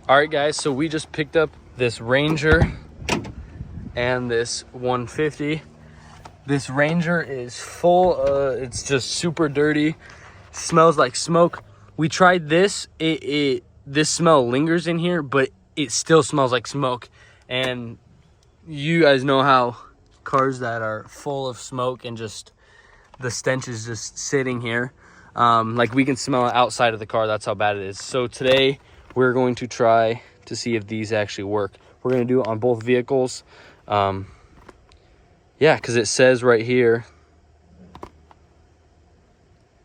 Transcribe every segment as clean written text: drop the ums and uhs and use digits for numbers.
All right, guys, so we just picked up this Ranger and this 150. This Ranger is full. It's just super dirty. Smells like smoke. We tried this. This smell lingers in here, but it still smells like smoke. And you guys know how cars that are full of smoke and just the stench is just sitting here. Like we can smell it outside of the car. That's how bad it is. So today we're going to try to see if these actually work. We're going to do it on both vehicles. Yeah, because it says right here,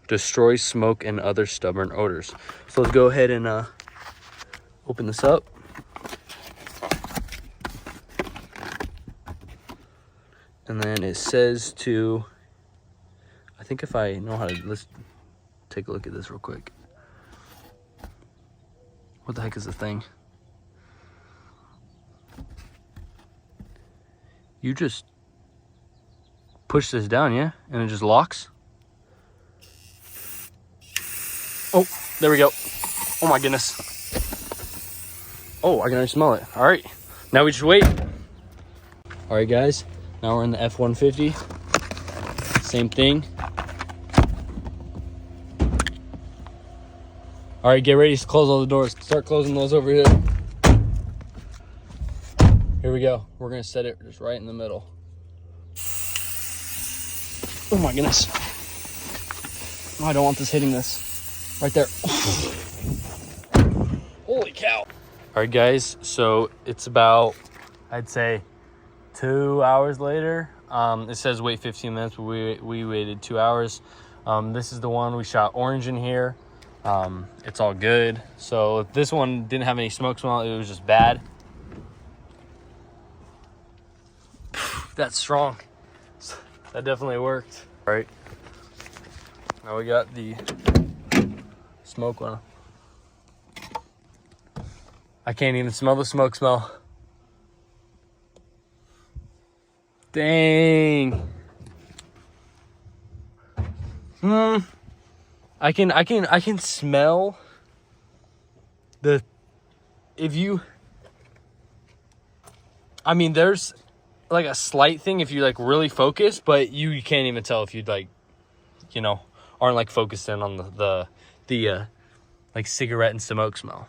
destroys smoke and other stubborn odors. So let's go ahead and open this up. And then it says to, I think if I know how to, let's take a look at this real quick. What the heck is the thing? You just push this down, yeah? And it just locks. Oh, there we go. Oh my goodness. Oh, I can already smell it. All right, now we just wait. All right, guys, now we're in the F-150. Same thing. All right, get ready to close all the doors. Start closing those over here. Here we go. We're gonna set it just right in the middle. Oh my goodness. Oh, I don't want this hitting this. Right there. Holy cow. All right, guys, so it's about, I'd say, 2 hours later. It says wait 15 minutes, but we waited 2 hours. This is the one we shot orange in here. It's all good. So this one didn't have any smoke smell. It was just bad. That's strong. That definitely worked. All right. Now we got the smoke one. I can't even smell the smoke smell. Dang. I can smell the, I mean, there's like a slight thing if you like really focus, but you can't even tell if you'd like, you know, aren't like focused in on the like cigarette and smoke smell.